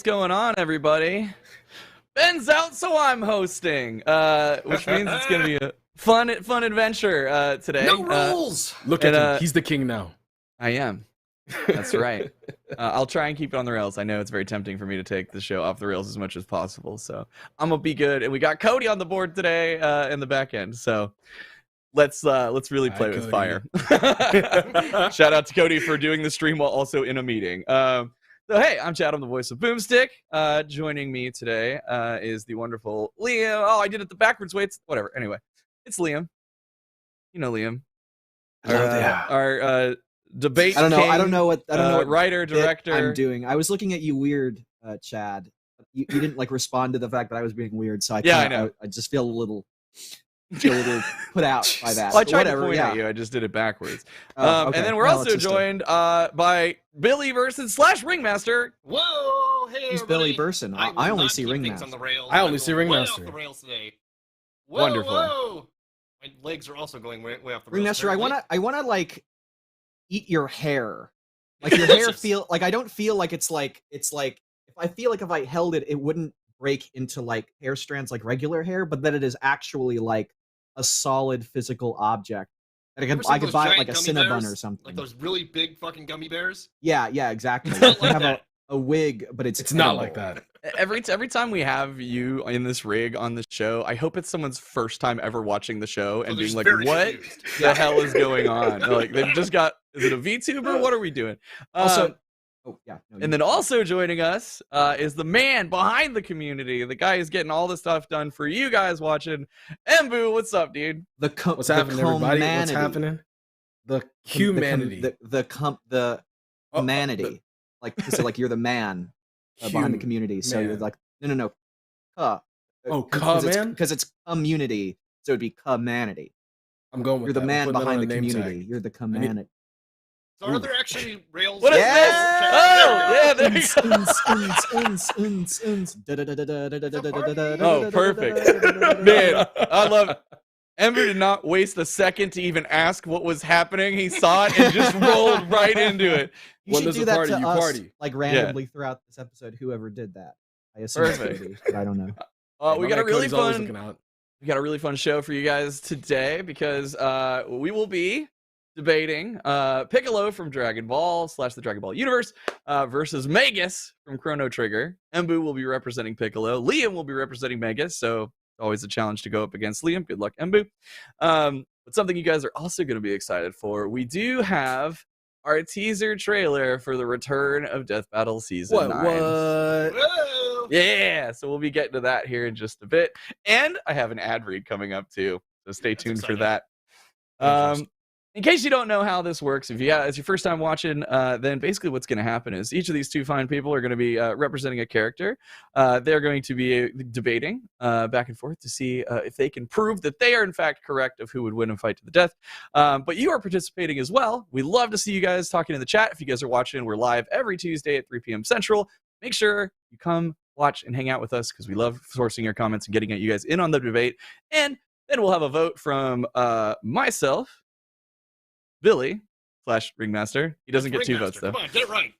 going on, everybody? Ben's out, so I'm hosting, which means it's going to be a fun adventure today. No rules! Look at him. He's the king now. I am. That's right. I'll try and keep it on the rails. I know it's very tempting for me to take the show off the rails as much as possible, so I'm going to be good. And we got Cody on the board today in the back end, so let's really play with fire. Shout out to Cody for doing the stream while also in a meeting. So hey, I'm Chad. I'm the voice of Boomstick. Joining me today is the wonderful Liam. Oh, I did it the backwards way. It's whatever. Anyway, it's Liam. You know Liam. Our debate. I don't know what writer director I'm doing. I was looking at you weird, Chad. You didn't like respond to the fact that I was being weird, so I know. I just feel a little put out by that. Well, I tried to point at you. I just did it backwards. Okay. And then we're also joined by Billy versus / Ringmaster. Whoa! Hey, Who's Billy Burson? I only see Ringmaster. I only see Ringmaster. Off the rails today. Whoa, Wonderful. Whoa. My legs are also going way off the rails. Ringmaster, I wanna like eat your hair. Like your hair feel like I don't feel like it's like if I feel like if I held it, it wouldn't break into like hair strands like regular hair, but that it is actually like a solid physical object. I could buy it like a Cinnabon or something. Like those really big fucking gummy bears? Yeah, exactly. Like I have a wig, but it's not like that. Every time we have you in this rig on the show, I hope it's someone's first time ever watching the show and being like, what the hell is going on? Like, they've just got, is it a VTuber? What are we doing? And then also joining us is the man behind the community. The guy who's getting all the stuff done for you guys watching. Embu, what's up, dude? What's happening, everybody? What's happening? The humanity. The humanity. Like you're the man behind the community. So you're like, no. Man? Because it's community. So it'd be humanity. I'm going with You're the man behind the community. Tag. You're the humanity. So are there actually rails? What is this? Oh, yeah, there you go. Oh, perfect. Man, I love it. Ember did not waste a second to even ask what was happening. He saw it and just rolled right into it. You should do that to us, like randomly throughout this episode, whoever did that. I assume it's Cody, but I don't know. We got a really fun show for you guys today because we will be debating Piccolo from Dragon Ball / the Dragon Ball universe versus Magus from Chrono Trigger. Embu will be representing Piccolo. Liam will be representing Magus, so always a challenge to go up against Liam. Good luck, Embu. But something you guys are also going to be excited for, we do have our teaser trailer for the return of Death Battle Season 9. Whoa. Yeah, so we'll be getting to that here in just a bit. And I have an ad read coming up too, so stay tuned for that. In case you don't know how this works, if it's your first time watching, then basically what's going to happen is each of these two fine people are going to be representing a character. They're going to be debating back and forth to see if they can prove that they are in fact correct of who would win a fight to the death. But you are participating as well. We love to see you guys talking in the chat. If you guys are watching, we're live every Tuesday at 3 p.m. Central. Make sure you come watch and hang out with us because we love sourcing your comments and getting you guys in on the debate. And then we'll have a vote from myself, Billy / Ringmaster. He doesn't get 2 votes though. Come on, get it right.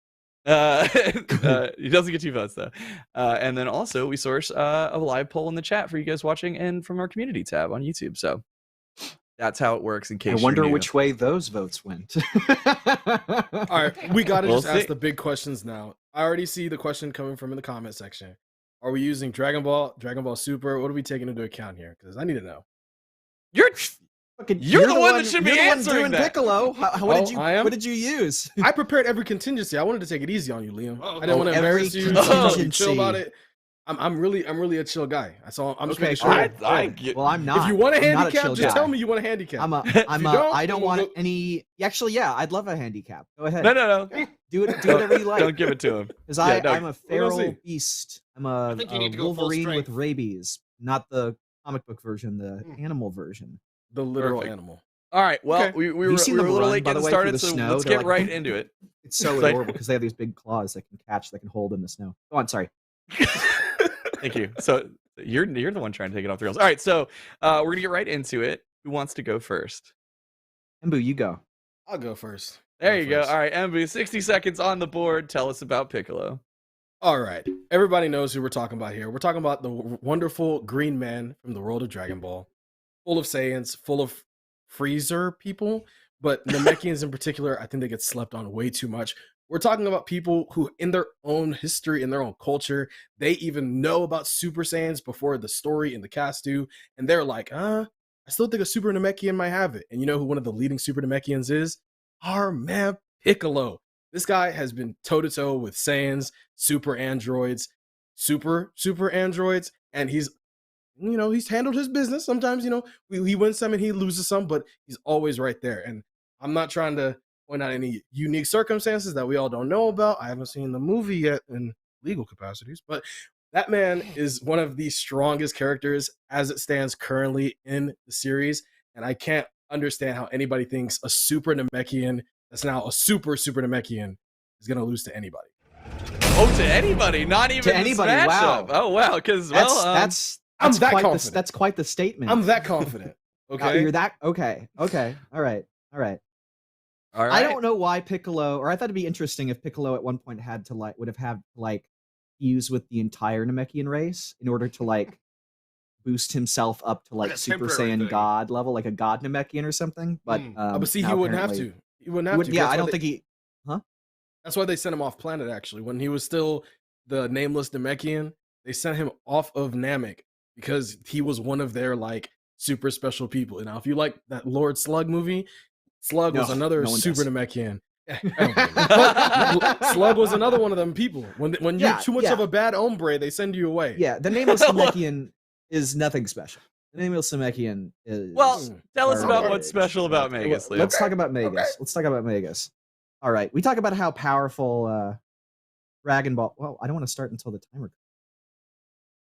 He doesn't get 2 votes though. And then also we source a live poll in the chat for you guys watching and from our community tab on YouTube. So that's how it works. In case I wonder which way those votes went. All right, we gotta ask the big questions now. I already see the question coming from in the comment section. Are we using Dragon Ball Super? What are we taking into account here? Because I need to know. You're the one that should be answering that. Piccolo. What did you use? I prepared every contingency. I wanted to take it easy on you, Liam. I didn't want to embarrass you. Chill about it. I'm really a chill guy. I'm just making sure. Well, I'm not. If you want a handicap, handicap, just tell me you want a handicap. I don't want any. Actually, yeah, I'd love a handicap. Go ahead. No. Do whatever you like. Don't give it to him. Because I'm a feral beast. I'm a Wolverine with rabies, not the comic book version, the animal version. The literal animal. All right. Well, we were a little late getting started, so let's get right into it. It's so adorable because they have these big claws that can hold in the snow. Go on, sorry. Thank you. So you're the one trying to take it off the rails. All right. So we're gonna get right into it. Who wants to go first? Embu, you go. I'll go first. There you go. All right, Embu, 60 seconds on the board. Tell us about Piccolo. All right. Everybody knows who we're talking about here. We're talking about the wonderful green man from the world of Dragon Ball. Full of Saiyans, full of freezer people, but Namekians in particular, I think they get slept on way too much. We're talking about people who, in their own history, in their own culture, they even know about Super Saiyans before the story and the cast do, and they're like, I still think a Super Namekian might have it. And you know who one of the leading Super Namekians is? Our man Piccolo. This guy has been toe-to-toe with Saiyans, super androids, super androids, and he's handled his business. Sometimes, he wins some and he loses some, but he's always right there. And I'm not trying to point out any unique circumstances that we all don't know about. I haven't seen the movie yet in legal capacities, but that man is one of the strongest characters as it stands currently in the series. And I can't understand how anybody thinks a Super Namekian that's now a super Namekian is going to lose to anybody. Oh, to anybody, not even to anybody. Wow. Oh, wow. Because I'm that confident. That's quite the statement. I'm that confident. Okay. You're that okay. Okay. All right. I don't know why Piccolo, or I thought it'd be interesting if Piccolo at one point would have had to fuse with the entire Namekian race in order to boost himself up to Super Saiyan God level, like a God Namekian or something. But but see, he wouldn't have to. He wouldn't have to. Yeah, I don't think he. Huh? That's why they sent him off planet. Actually, when he was still the nameless Namekian, they sent him off of Namek because he was one of their super special people. And now, if you like that Lord Slug movie, Slug was another super Namekian. Slug was another one of them people. When you're too much of a bad hombre, they send you away. Yeah, the nameless Namekian is nothing special. The nameless Namekian is. Well, tell us about what's special about Magus. Let's talk about Magus. Okay. Let's talk about Magus. All right, we talk about how powerful Dragon Ball. Well, I don't want to start until the timer.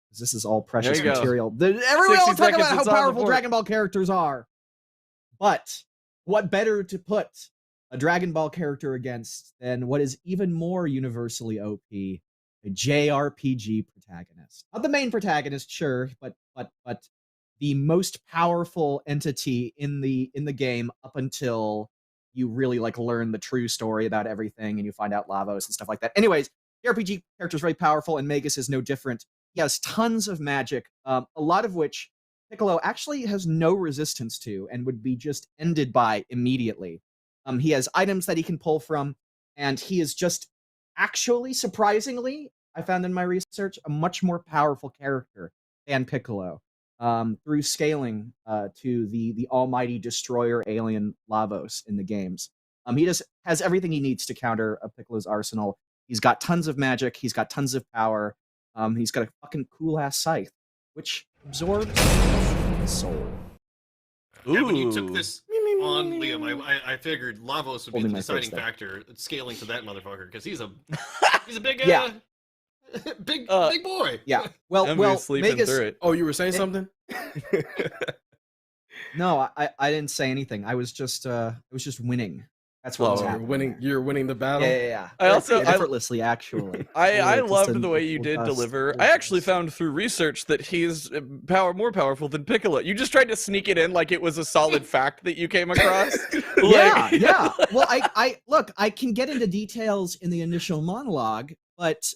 Because this is all precious material. Everyone else talk about how powerful Dragon Ball characters are. But what better to put a Dragon Ball character against than what is even more universally OP, a JRPG protagonist? Not the main protagonist, sure, but the most powerful entity in the game up until you really learn the true story about everything and you find out Lavos and stuff like that. Anyways, JRPG character is very powerful, and Magus is no different. He has tons of magic, a lot of which Piccolo actually has no resistance to and would be just ended by immediately. He has items that he can pull from, and he is just actually, surprisingly, I found in my research, a much more powerful character than Piccolo. Through scaling to the almighty destroyer alien Lavos in the games. He just has everything he needs to counter Piccolo's arsenal. He's got tons of magic. He's got tons of power. He's got a fucking cool-ass scythe, which absorbs the soul. Yeah, when you took this on Liam, I figured Lavos would be the deciding factor scaling to that motherfucker, because he's a big big boy. Yeah. Well, Magus, through it. Oh, you were saying something? No, I didn't say anything. I was just winning. That's what was happening. You're winning the battle. Yeah. I also effortlessly, actually. I loved the way you did deliver. I actually found through research that he's more powerful than Piccolo. You just tried to sneak it in like it was a solid fact that you came across. Yeah. Well, I can get into details in the initial monologue, but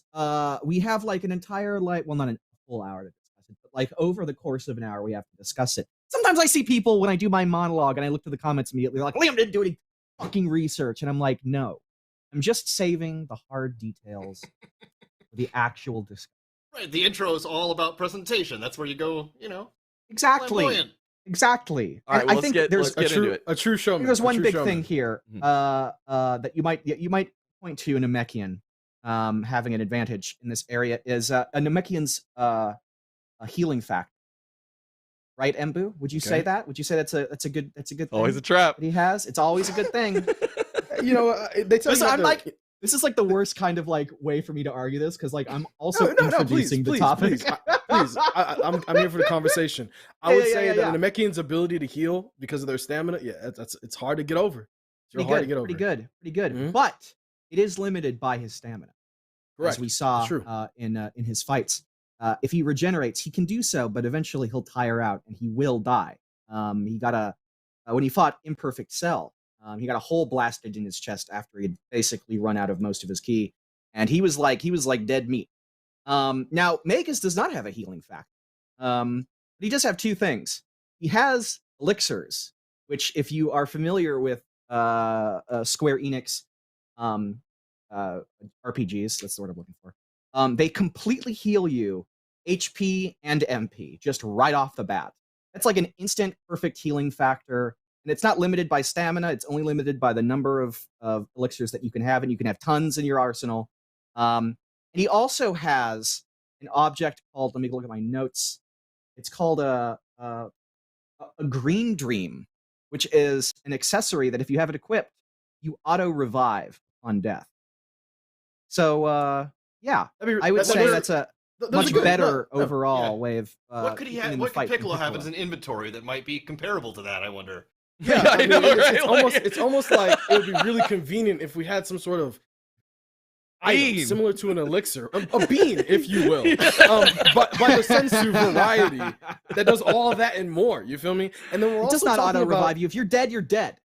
we have an entire not a full hour to discuss it, but over the course of an hour we have to discuss it. Sometimes I see people when I do my monologue and I look to the comments immediately Liam didn't do any fucking research, and I'm like, no, I'm just saving the hard details for the actual discussion. Right, the intro is all about presentation. That's where you go, Exactly. All right, I think there's a true showman. There's one big thing here that you might point to a Namekian having an advantage in this area is a Namekian's a healing factor. Right, Embu? Would you say that? Would you say that's a good thing? Always a trap. That he has. It's always a good thing. They tell you this is the worst kind of way for me to argue this, because I'm also introducing the topic. Please. I'm here for the conversation. I would say that a Namekian's ability to heal because of their stamina, it's hard to get over. Pretty good. Mm-hmm. But it is limited by his stamina. Correct. As we saw in his fights. If he regenerates, he can do so, but eventually he'll tire out and he will die. He got when he fought Imperfect Cell, he got a hole blasted in his chest after he'd basically run out of most of his ki, and he was like dead meat. Now Magus does not have a healing factor. But he does have two things. He has elixirs, which, if you are familiar with Square Enix RPGs, that's the word I'm looking for. They completely heal you HP and MP just right off the bat. That's like an instant perfect healing factor, and it's not limited by stamina. It's only limited by the number of elixirs that you can have, and you can have tons in your arsenal. And he also has an object called, let me look at my notes. It's called a green dream, which is an accessory that if you have it equipped, you auto revive on death. So yeah, I would say that's a much better overall way of. What could he have? What could Piccolo have as an inventory that might be comparable to that? I wonder. Yeah, I mean, it's almost like it would be really convenient if we had some sort of item similar to an elixir, a bean, if you will, but by the sensu variety that does all of that and more. You feel me? And then we're also does not auto revive you. If you're dead, you're dead.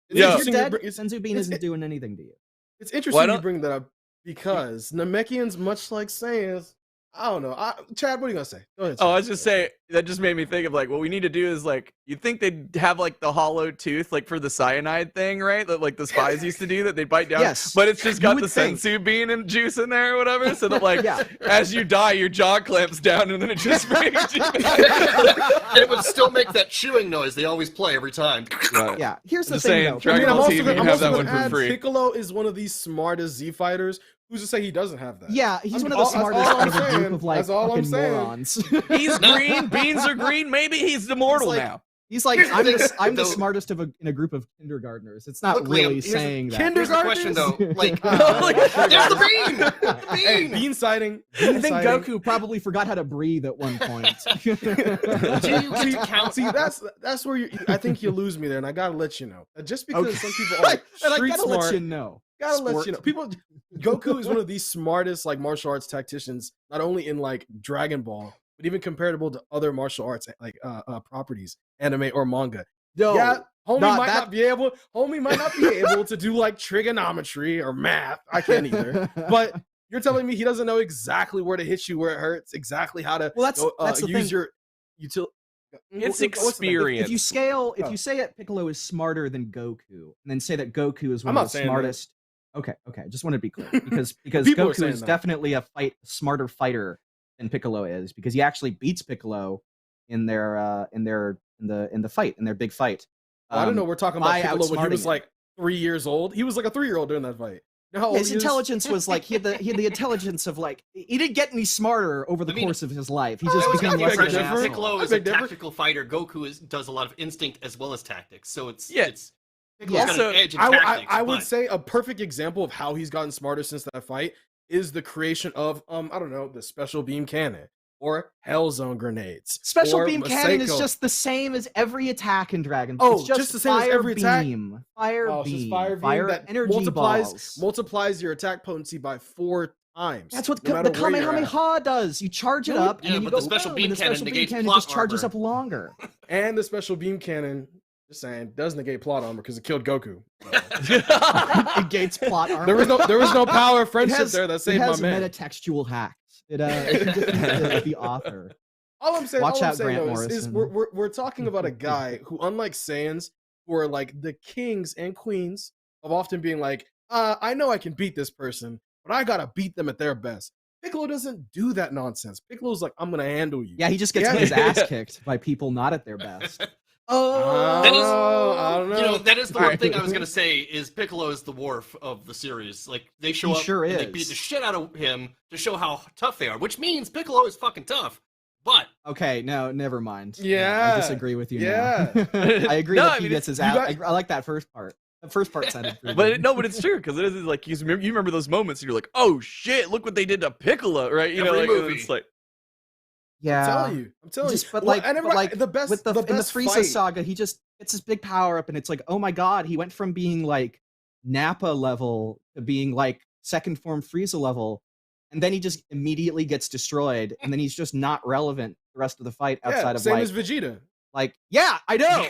Yeah, if you're dead, sensu bean isn't doing anything to you. It's interesting you bring that up because Namekians, much like Saiyans, I don't know. Chad, what are you gonna say? Go ahead. I was just saying that just made me think of like what we need to do is like you'd think they'd have like the hollow tooth like for the cyanide thing, right? That like the spies used to do that they bite down. Yes, but it's just got the sensu bean and juice in there or whatever. So that like as you die, your jaw clamps down and then it just makes you. It would still make that chewing noise they always play every time. Right. Yeah, here's the just thing. Saying, Dragon Ball TV, you have that one for free. Piccolo is one of these smartest Z fighters. Who's to say he doesn't have that? Yeah, he's one of the smartest out of a group of like fucking morons. He's green, beans are green. Maybe he's immortal now. He's like, I'm the smartest in a group of kindergartners. It's not really saying that. Here's the question though, like, there's the bean. Hey, bean sighting. I think Goku probably forgot how to breathe at one point. Do you get to count? See, that's where I think you lose me there, and I gotta let you know. Just because some people are street smart, let you know. Gotta let you know. People, Goku is one of the smartest like martial arts tacticians, not only in like Dragon Ball, but even comparable to other martial arts like properties, anime or manga. Yeah, homie might not be able to do like trigonometry or math. I can't either. But you're telling me he doesn't know exactly where to hit you, where it hurts, exactly how to that's the use thing. your utility. It's experience. If you you say it, Piccolo is smarter than Goku, and then say that Goku is one of the smartest. Okay. I just want to be clear because Goku is definitely a smarter fighter than Piccolo is, because he actually beats Piccolo in their fight, in their big fight. I don't know. We're talking about Piccolo when he was like 3 years old. He was like a 3-year-old during that fight. His intelligence was like he had the intelligence of like he didn't get any smarter over the course of his life. He just became less of an asshole. Piccolo is a tactical fighter. Goku does a lot of instinct as well as tactics. So it's Piccolo's got an edge in tactics. I would say a perfect example of how he's gotten smarter since that fight is the creation of I don't know, the special beam cannon or Hell Zone grenades. Special beam cannon is just the same as every attack in Dragon Ball. Oh, it's just the same as every attack. Fire beam that energy multiplies your attack potency by 4 times. That's what the Kamehameha does. You charge it up, and then you go. The special beam cannon just charges up longer. And the special beam cannon, just saying, does negate plot armor because it killed Goku. It negates plot armor. There was no power of friendship there that saved my man. It has metatextual hacks. It defeats the author. All I'm saying, Watch out, Grant Morrison. is we're talking about a guy who, unlike Saiyans, who are like the kings and queens of often being like, I know I can beat this person, but I gotta beat them at their best. Piccolo doesn't do that nonsense. Piccolo's like, I'm gonna handle you. Yeah, he just gets his ass kicked by people not at their best. I don't know. That is the one thing I was gonna say is Piccolo is the Worf of the series. Like they show up, and they beat the shit out of him to show how tough they are, which means Piccolo is fucking tough. But okay, no, never mind. Yeah, I disagree with you. Yeah, I agree that he gets his ass. I like that first part. The first part sounded pretty good. But it's true because it is like you remember those moments and you're like, oh shit, look what they did to Piccolo, right? You know, like it's like. Yeah, I'm telling you. But the best in the Frieza saga, he just gets his big power up, and it's like, oh my god, he went from being like Nappa level to being like second form Frieza level, and then he just immediately gets destroyed, and then he's just not relevant the rest of the fight outside of same as Vegeta. Like, yeah, I know.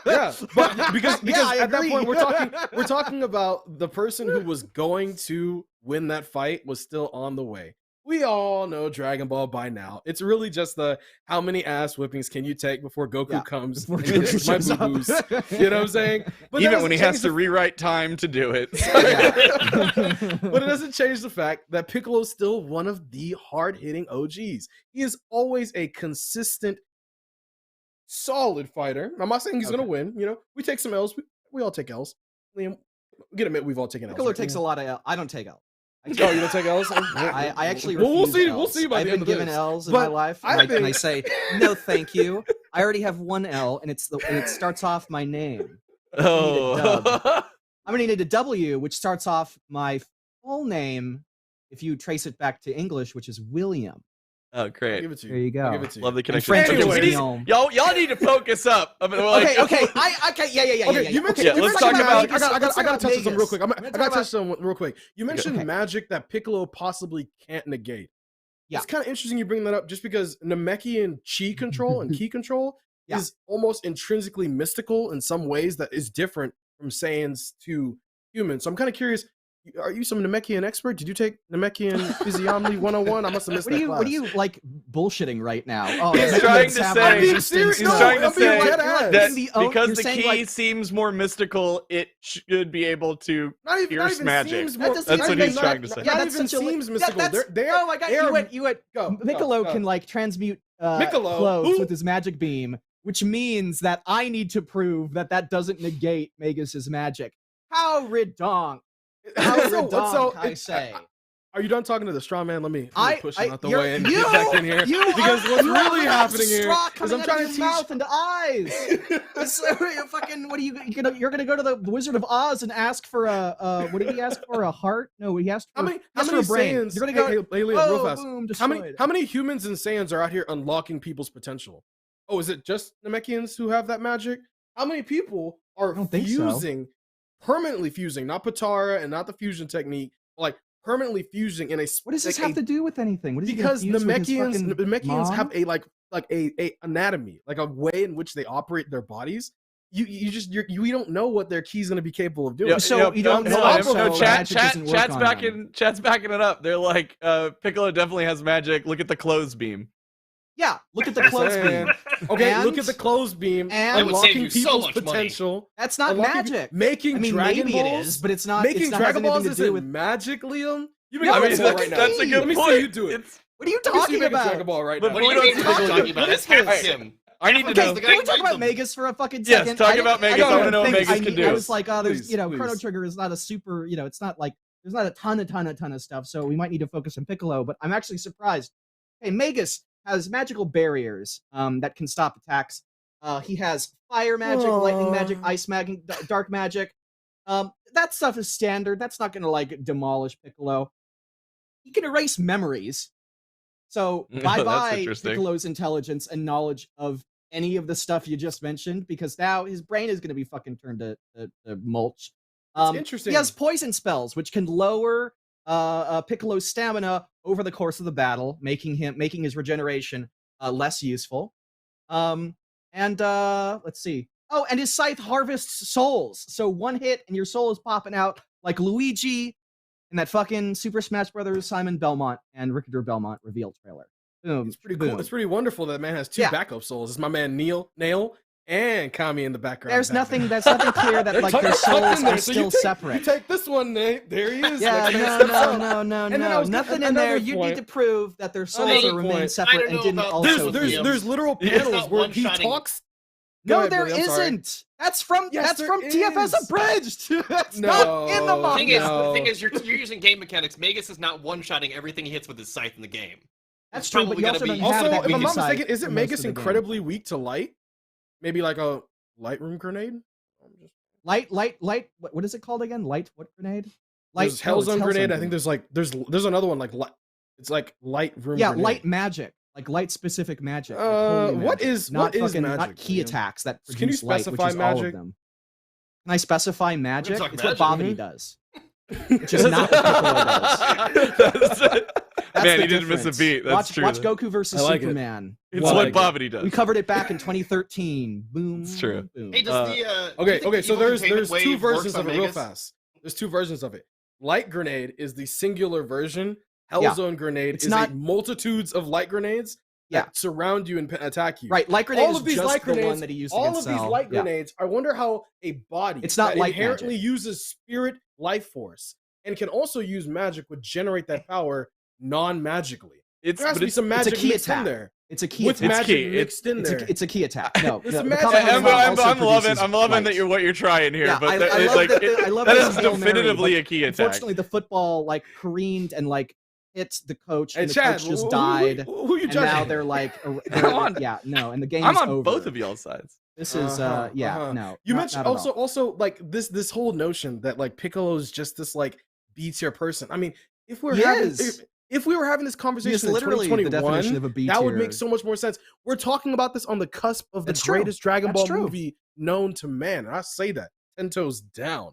Yeah, but because I at that agree. point we're talking about the person who was going to win that fight was still on the way. We all know Dragon Ball by now. It's really just the how many ass whippings can you take before Goku comes Before and Goku gets my shows up. boo-boos. You know what I'm saying? But that Even when he doesn't has to change rewrite time to do it. but it doesn't change the fact that Piccolo is still one of the hard-hitting OGs. He is always a consistent, solid fighter. I'm not saying he's gonna win. You know, we take some L's. We all take L's. Liam, get admit we've all taken L's. Piccolo right? takes a lot of L. I don't take L. Oh, you don't take L's? I actually Well, we'll refuse see. L's. We'll see by I've the end been of given this. L's in But my life, I and, and I think- say no, thank you. I already have one L, and it starts off my name. Oh. I'm gonna need a W, which starts off my full name. If you trace it back to English, which is William. Oh, I'll great. give it to you. There you go. I'll give it to you. Love the And connection. French Anyway, is we need- Guillaume. y'all need to focus up. I mean, like, Okay. Yeah. Okay, you mentioned. Yeah, you let's mentioned talk about- magic. I gotta touch on something real quick. I Vegas. gotta touch on real quick. You mentioned Okay. magic that Piccolo possibly can't negate. Yeah. It's kind of interesting you bring that up, just because Namekian chi control and ki control Yeah. is almost intrinsically mystical in some ways that is different from Saiyans to humans. So I'm kind of curious. Are you some Namekian expert? Did you take Namekian Physiognomy 101? I must have missed that class. What are you like bullshitting right now? Oh, He's Namekians trying to have say- no I'm being resistance. serious. He's No, trying to I'm being say dead You're ass. like that being the own- because you're the saying, key like, seems more mystical, it should be able to Not even pierce magic. seems That more- doesn't That's what even- he's trying to say. Yeah, Not that's even such a seems yeah, mystical. that's- They're oh my god, they are- you went. Go, Piccolo go. can like transmute Piccolo? clothes Who? with his magic beam, which means that I need to prove that doesn't negate Magus's magic. How redonk! How redonk! I say. Are you done talking to the straw man? Let me push him out the you're- way and get back in here. Because what's really happening here is I'm trying to teach. mouth and eyes. You fucking what are you're gonna go to the Wizard of Oz and ask for a what did he ask for, a heart? No, he asked for How many a brain. Saiyans? You're gonna go. Hey, Liam, real fast. Boom, How many destroyed. humans and Saiyans are out here unlocking people's potential? Oh, is it just Namekians who have that magic? How many people are don't think so. fusing, permanently fusing, not Patara and not the fusion technique, like permanently fusing in a What does this like have to do with anything? What is he because confused with his fucking Namekians mom? have a anatomy, like a way in which they operate their bodies. We don't know what their key's going to be capable of doing. Yeah, So you don't hold know, on, so magic doesn't work chat's on backing it up. They're like, Piccolo definitely has magic. Look at the clothes beam. Yeah, look at the clothes beam. Okay, And- look at the clothes beam. and- It would save Unlocking you so people's much money. potential. That's not unlocking magic. Making I mean, Dragon maybe Balls. it is, but it's not. Making it's not Dragon has Balls anything to do isn't with magic, Liam. You No, make it's a not. right now. That's a good Let me point. see you do it. It's- What are you Let me see talking you make a about? Dragon Ball right But now. What do you don't mean see you're the talking about? That's Alright. him. I need to Okay, know. the guy can we talk made about them. Magus for a fucking Yes, second? talk I about didn't- Magus. I wanna know what Magus I can knew- do. I was like, oh, there's, Please, Chrono please. Trigger is not a super, it's not like, there's not a ton of stuff, so we might need to focus on Piccolo, but I'm actually surprised. Hey, Magus has magical barriers that can stop attacks. He has fire magic, lightning magic, ice magic, dark magic. That stuff is standard. That's not gonna like demolish Piccolo. He can erase memories. So That's bye-bye interesting. Piccolo's intelligence and knowledge of any of the stuff you just mentioned, because now his brain is going to be fucking turned to mulch. Interesting. He has poison spells, which can lower Piccolo's stamina over the course of the battle, making his regeneration less useful. Let's see. Oh, and his scythe harvests souls. So one hit and your soul is popping out like Luigi in that fucking Super Smash Brothers Simon Belmont and Richter Belmont reveal trailer. Boom. It's pretty boom. cool. It's pretty wonderful that man has two Yeah. backup souls. It's my man Nail, and Kami in the background. There's back nothing. there. That's nothing clear that like their tucked souls in there, are so still you take, separate. You take this one, Nate. There he is. Yeah, Like, man, no, steps no, up. no, no, And then I no. was Nothing gonna- in there. another You need point. to prove that their souls Another will remain point. separate I don't and know didn't about also. this. There's literal It's panels not where he one-shotting. talks. Go No, ahead, there Billy, I'm sorry. isn't. That's from Yes, from there TFS is. Abridged. That's No. not in the The manga. No. The thing is, you're using game mechanics. Magus is not one-shotting everything he hits with his scythe in the game. That's It's true, but probably you gonna also be- don't have Also, that if I'm weak not side mistaken, isn't for most Magus of the game. incredibly weak to light? Maybe like a Lightroom grenade? Light. What is it called again? Light what grenade? There's no, it's Hellzone grenade. I think grenade. there's another one like it's like light room. Yeah, grenade. light magic, like light specific magic. Like Uh, holy what magic. is- not what is fucking, magic, Not key Liam? attacks that Can you produce light, which specify is all magic? of them. Can I specify magic? talk It's what magic. Bhavani Mhm. does. which is not what Piccolo does. Man, he didn't miss a beat. That's true. Watch Goku versus Superman. It's what Babidi does. We covered it back in 2013. Boom. It's true. Boom. Hey, does the okay. So there's two versions of it real Magus? fast. There's two versions of it. Light grenade is the singular version. Hellzone grenade is not multitudes of light grenades that surround you and attack you. Right, light grenade all of these just light grenades, the one that he used all against of these Cell. light grenades, I wonder how a body it's not that light inherently magic. uses spirit life force and can also use magic would generate that power non-magically. There has to be some magic mixed in there. It's a key with attack. magic mixed in there. It's a key attack. No, I'm loving what you're trying here, yeah, but I love that is definitively a key attack. Unfortunately, the football like careened and like hit the coach, and the Chad, coach just died. Who you and judging? now they're like, and the game's I'm on over. both of y'all's sides. This is no. You mentioned also like this whole notion that like Piccolo's just this like B tier person. I mean, if we were having this conversation in 2021, that would make so much more sense. We're talking about this on the cusp of the greatest Dragon Ball movie known to man. And I say that 10 toes down.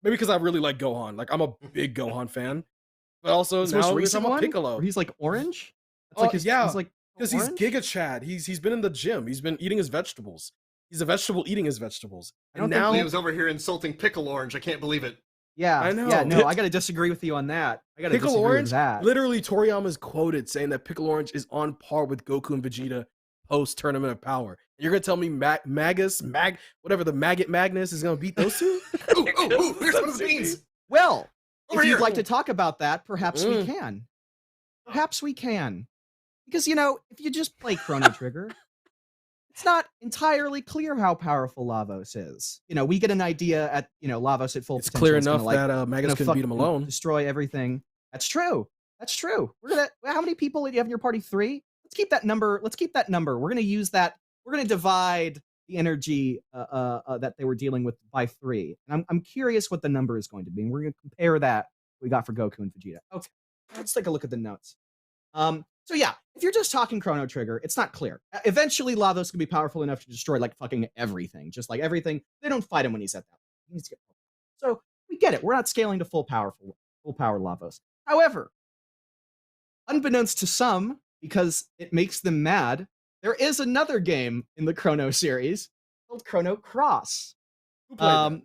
Maybe because I really like Gohan. Like I'm a big Gohan fan. But also now we're talking about Piccolo. Where he's like orange? He's like because he's Giga Chad. He's been in the gym. He's been eating his vegetables. He's a vegetable eating his vegetables. And now he was over here insulting Piccolo Orange. I can't believe it. Yeah, I know. Yeah, no, I gotta disagree with you on that. I gotta Piccolo disagree Orange, with that. literally, Toriyama's quoted saying that Piccolo Orange is on par with Goku and Vegeta post Tournament of Power. You're gonna tell me Magus, whatever the Maggot Magnus is gonna beat those two? Ooh, here's one of the beans. Well, if you'd like to talk about that, perhaps we can. Perhaps we can, because if you just play Chrono Trigger. It's not entirely clear how powerful Lavos is. We get an idea at Lavos at full potential. It's clear enough that Magus couldn't beat him alone. Destroy everything. That's true. How many people do you have in your party? 3. Let's keep that number. We're gonna use that. We're gonna divide the energy that they were dealing with by 3. And I'm curious what the number is going to be. And we're gonna compare that we got for Goku and Vegeta. Okay, let's take a look at the notes. So yeah, if you're just talking Chrono Trigger, it's not clear. Eventually, Lavos can be powerful enough to destroy like fucking everything, just like everything. They don't fight him when he's at that. He needs to get full power. So we get it. We're not scaling to full power Lavos. However, unbeknownst to some, because it makes them mad, there is another game in the Chrono series called Chrono Cross. Who played that?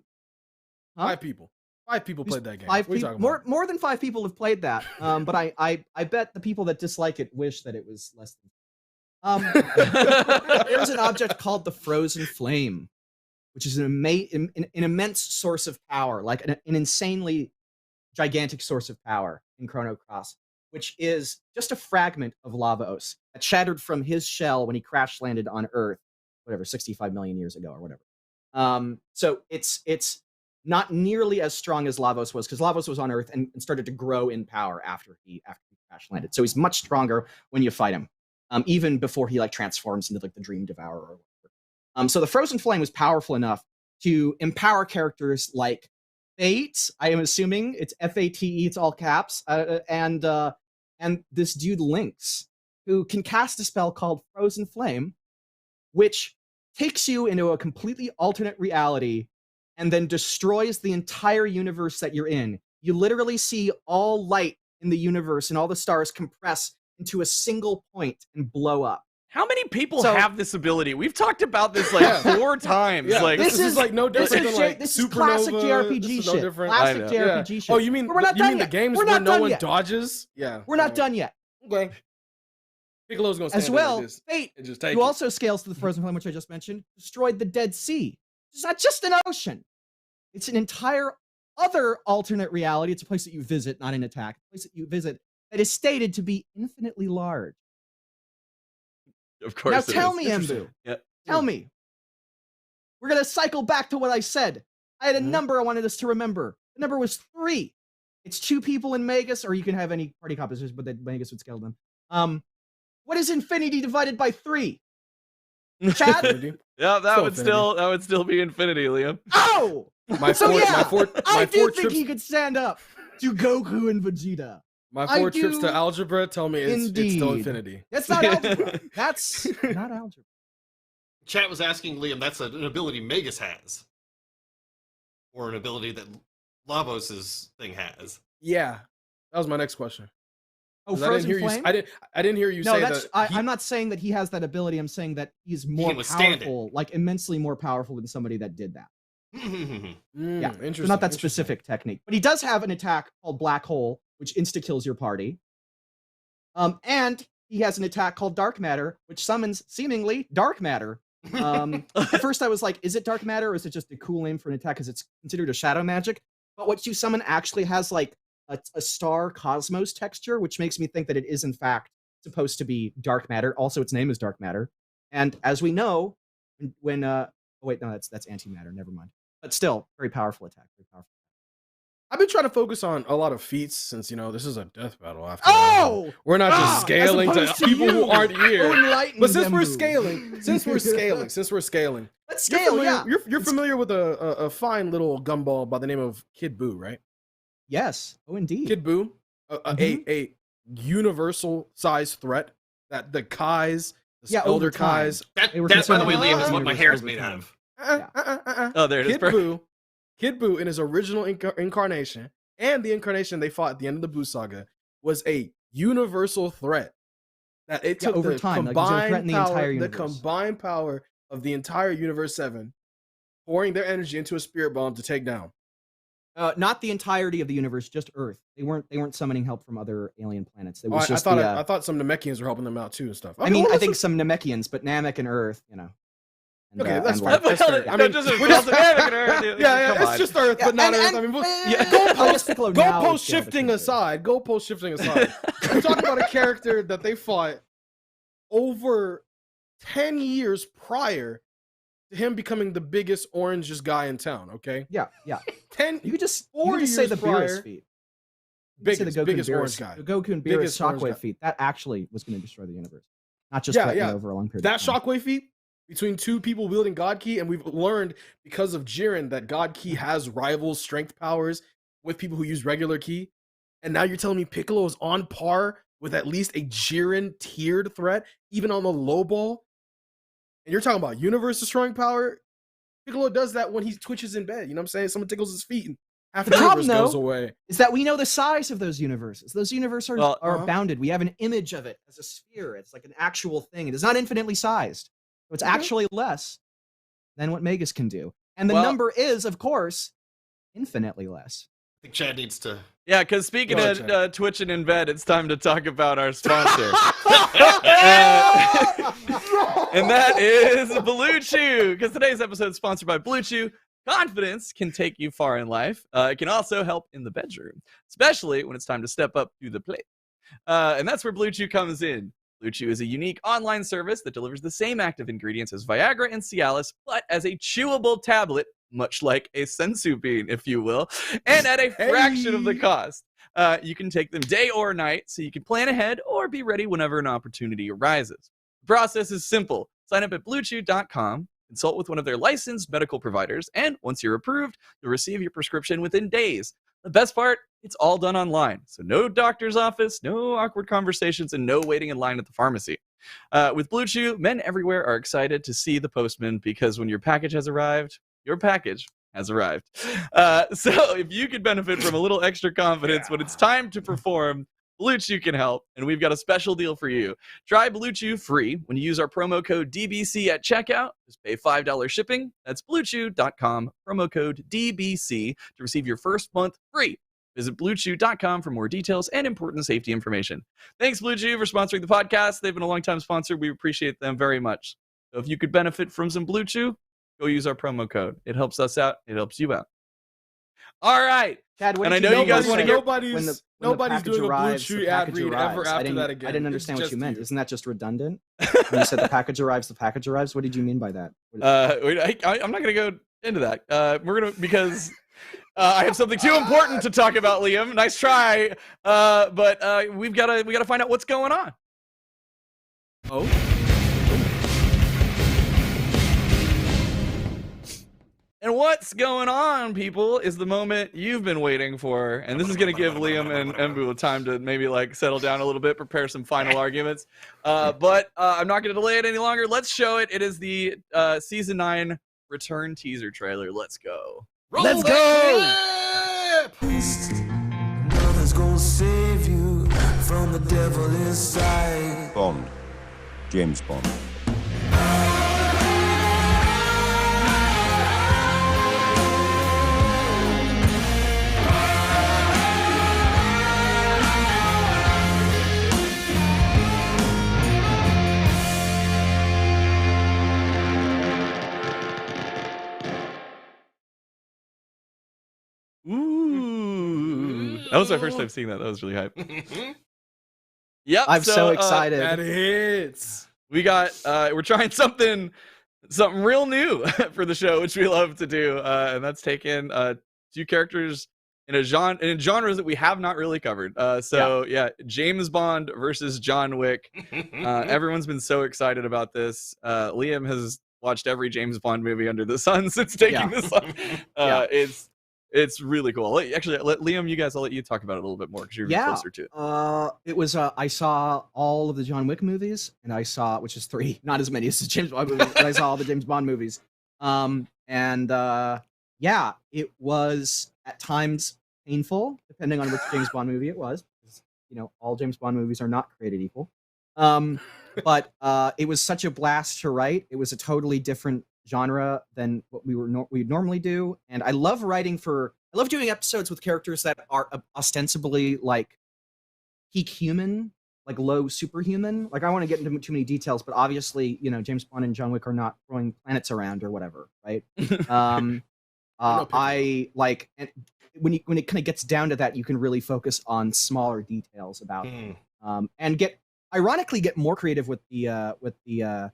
5 people. 5 people played that game. 5 people, more than 5 people have played that. But I bet the people that dislike it wish that it was less than. There's an object called the Frozen Flame, which is an immense source of power, like an insanely gigantic source of power in Chrono Cross, which is just a fragment of Lavos that shattered from his shell when he crash landed on Earth, 65 million years ago or whatever. So it's not nearly as strong as Lavos was, because Lavos was on Earth and started to grow in power after he crash landed. So he's much stronger when you fight him, even before he transforms into the Dream Devourer or whatever. So the Frozen Flame was powerful enough to empower characters like Fate. I am assuming it's Fate. It's all caps, and this dude Lynx, who can cast a spell called Frozen Flame, which takes you into a completely alternate reality and then destroys the entire universe that you're in. You literally see all light in the universe and all the stars compress into a single point and blow up. How many people have this ability? We've talked about this 4 times. Yeah. This is no different than this is classic JRPG shit. No classic JRPG shit. Oh, you mean the games where no one dodges? Yeah. We're not done yet. Okay. Piccolo's gonna stand as well. Like Fate, who who also scales to the Frozen Flame, which I just mentioned, destroyed the Dead Sea. It's not just an ocean. It's an entire other alternate reality. It's a place that you visit, not an attack. A place that you visit that is stated to be infinitely large. Of course. Now tell me, Embu. Yep. Tell me. We're gonna cycle back to what I said. I had a number I wanted us to remember. The number was 3. It's 2 people in Magus, or you can have any party composition, but then Magus would scale them. What is infinity divided by 3? Chad? Yeah, that would still be infinity, Liam. Oh! I do think he could stand up to Goku and Vegeta. My 4 trips to algebra tell me it's still infinity. That's not algebra. That's not algebra. Chat was asking Liam, that's an ability Magus has. Or an ability that Lavos's thing has. Yeah, that was my next question. Oh, Frozen Flame? I didn't hear you say that. I'm not saying that he has that ability. I'm saying that he's more powerful, like immensely more powerful than somebody that did that. Yeah, interesting. So not that specific technique, but he does have an attack called Black Hole, which insta-kills your party. And he has an attack called Dark Matter, which summons seemingly dark matter. At first I was like, is it dark matter or is it just a cool name for an attack because it's considered a shadow magic? But what you summon actually has like a star cosmos texture, which makes me think that it is in fact supposed to be dark matter. Also, its name is Dark Matter. And as we know, when oh wait, no, that's antimatter. Never mind. But still, very powerful attack. Very powerful. I've been trying to focus on a lot of feats since this is a death battle. After we're not just scaling to people who aren't here. But since we're scaling, let's scale. You're familiar with a fine little gumball by the name of Kid Buu, right? Yes. Oh, indeed. Kid Buu, a universal size threat that the Kais, the Elder Kais. That by the way, Liam, is what my hair is made out of. Oh, there it is. Kid Buu in his original incarnation and the incarnation they fought at the end of the Buu saga was a universal threat that it took over time, combined power of the entire Universe 7, pouring their energy into a spirit bomb to take down. Not the entirety of the universe, just Earth. They weren't summoning help from other alien planets. It was I thought some Namekians were helping them out too and stuff. I think some Namekians, but Namek and Earth, Okay, that's fine. It's just Earth, but not Earth. Goalpost shifting aside. We're talking about a character that they fought over 10 years prior to him becoming the biggest orangest guy in town. Okay. Yeah. 10. You could just say the Beerus feat. Biggest orange guy. The Goku and Beerus Shockwave feat. That actually was going to destroy the universe, not just over a long period. That Shockwave feat. Between two people wielding God Ki, and we've learned because of Jiren that God Ki has rival strength powers with people who use regular Ki. And now you're telling me Piccolo is on par with at least a Jiren tiered threat, even on the low ball? And you're talking about universe destroying power? Piccolo does that when he twitches in bed. You know what I'm saying? Someone tickles his feet and half the universe goes away. Is that we know the size of those universes. Those universes are bounded. We have an image of it as a sphere. It's like an actual thing. It is not infinitely sized. So it's actually less than what Magus can do. And the number is, of course, infinitely less. I think Chad needs to... Yeah, because speaking of twitching in bed, it's time to talk about our sponsor. And that is Blue Chew. Because today's episode is sponsored by Blue Chew. Confidence can take you far in life. It can also help in the bedroom, especially when it's time to step up to the plate. And that's where Blue Chew comes in. Blue Chew is a unique online service that delivers the same active ingredients as Viagra and Cialis, but as a chewable tablet, much like a sensu bean, if you will, and at a fraction of the cost. You can take them day or night, so you can plan ahead or be ready whenever an opportunity arises. The process is simple. Sign up at BlueChew.com, consult with one of their licensed medical providers, and once you're approved, you'll receive your prescription within days. The best part, it's all done online. So no doctor's office, no awkward conversations, and no waiting in line at the pharmacy. With Blue Chew, men everywhere are excited to see the postman because when your package has arrived, your package has arrived. So if you could benefit from a little extra confidence when it's time to perform, Blue Chew can help, and we've got a special deal for you. Try Blue Chew free when you use our promo code DBC at checkout. Just pay $5 shipping. That's BlueChew.com, promo code DBC to receive your first month free. Visit BlueChew.com for more details and important safety information. Thanks, Blue Chew, for sponsoring the podcast. They've been a long-time sponsor. We appreciate them very much. So if you could benefit from some Blue Chew, go use our promo code. It helps us out. It helps you out. All right. Chad, and I know you guys want to get... Nobody's doing a Blue Chew ad read ever after that again. I didn't understand what you meant. Isn't that just redundant? When you said the package arrives, what did you mean by that? I'm not going to go into that. We're going to... Because... I have something too important to talk about, Liam. Nice try, but we gotta find out what's going on. Oh. And what's going on, people, is the moment you've been waiting for, and this is gonna give Liam and Embu time to maybe settle down a little bit, prepare some final arguments. But I'm not gonna delay it any longer. Let's show it. It is the season 9 return teaser trailer. Let's go. Let's go! whip. Nothing's gonna save you from the devil inside. Bond. James Bond. Ooh. That was my first time seeing that. That was really hype. Yep. I'm so excited. That hits. We got we're trying something real new for the show, which we love to do, and that's taking two characters in genres that we have not really covered. Yeah, James Bond versus John Wick. Everyone's been so excited about this. Liam has watched every James Bond movie under the sun since taking this on. It's really cool. Liam, I'll let you talk about it a little bit more because you're closer to it. It was I saw all of the John Wick movies, and I saw, which is 3, not as many as the James Bond movies, but I saw all the James Bond movies. It was at times painful, depending on which James Bond movie it was. Because, all James Bond movies are not created equal. But it was such a blast to write. It was a totally different genre than what we'd normally do, and I love doing episodes with characters that are ostensibly like peak human, like low superhuman. Like, I want to get into too many details, but obviously, James Bond and John Wick are not throwing planets around or whatever, right? I like, and when it kind of gets down to that, you can really focus on smaller details about and get more creative with the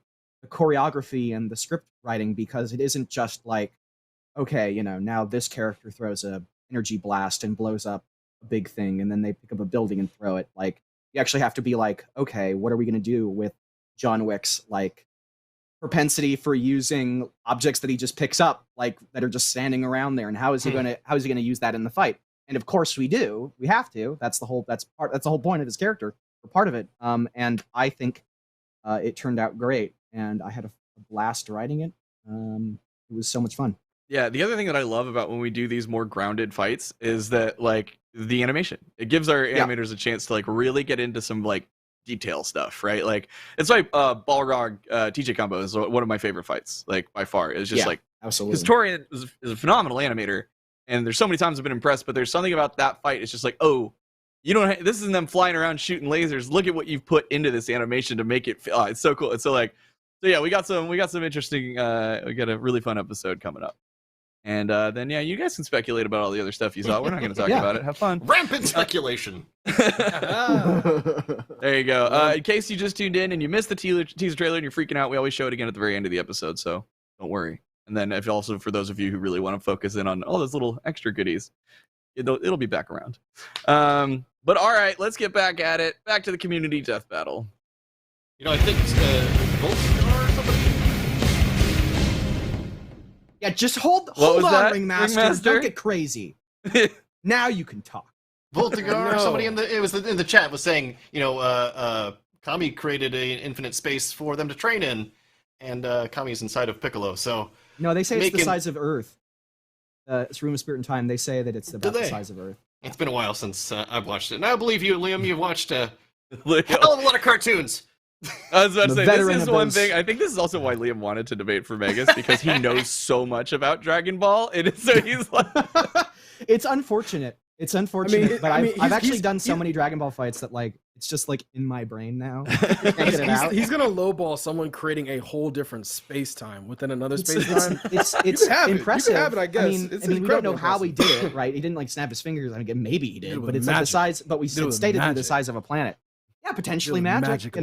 choreography and the script writing, because it isn't just like, okay, now this character throws a energy blast and blows up a big thing, and then they pick up a building and throw it. Like, you actually have to be like, okay, what are we going to do with John Wick's like propensity for using objects that he just picks up, like that are just standing around there, and how is he going to use that in the fight? And of course we have to. That's the whole point of his character, or part of it. And I think it turned out great, and I had a blast writing it. It was so much fun. Yeah, the other thing that I love about when we do these more grounded fights is that, like, the animation. It gives our animators a chance to, like, really get into some, like, detail stuff, right? Like, it's why Balrog TJ combo is one of my favorite fights, like, by far. It's just absolutely. Because Torian is a phenomenal animator, and there's so many times I've been impressed, but there's something about that fight. It's just like, oh, this isn't them flying around shooting lasers. Look at what you've put into this animation to make it feel. It's so cool. It's so like. So yeah, we got some interesting. We got a really fun episode coming up, and then you guys can speculate about all the other stuff you saw. We're not going to talk about it. Have fun. Rampant speculation. There you go. In case you just tuned in and you missed the teaser trailer and you're freaking out, we always show it again at the very end of the episode, so don't worry. And then if also for those of you who really want to focus in on all those little extra goodies, it'll be back around. But all right, let's get back at it. Back to the community death battle. I think it's Volscar or something. Yeah, just hold on, Ringmaster. Don't get crazy. Now you can talk. Voltigar or somebody in the chat was saying, Kami created an infinite space for them to train in, and Kami's inside of Piccolo. So no, they say it's the size of Earth. It's Room of Spirit and Time. They say that it's about the size of Earth. It's been a while since I've watched it, and I believe you, Liam. You've watched a hell of a lot of cartoons. I was about to say, this is one thing. I think this is also why Liam wanted to debate for Magus, because he knows so much about Dragon Ball. So he's like, it's unfortunate. It's unfortunate, but I've actually done so many Dragon Ball fights that like it's just like in my brain now. He's gonna lowball someone creating a whole different space time within another space time. It's impressive. You can have it, I guess. I mean, we don't know how he did it, right? He didn't like snap his fingers. I mean, maybe he did, but it's like the size. But it's stated to be the size of a planet. Yeah, potentially magic.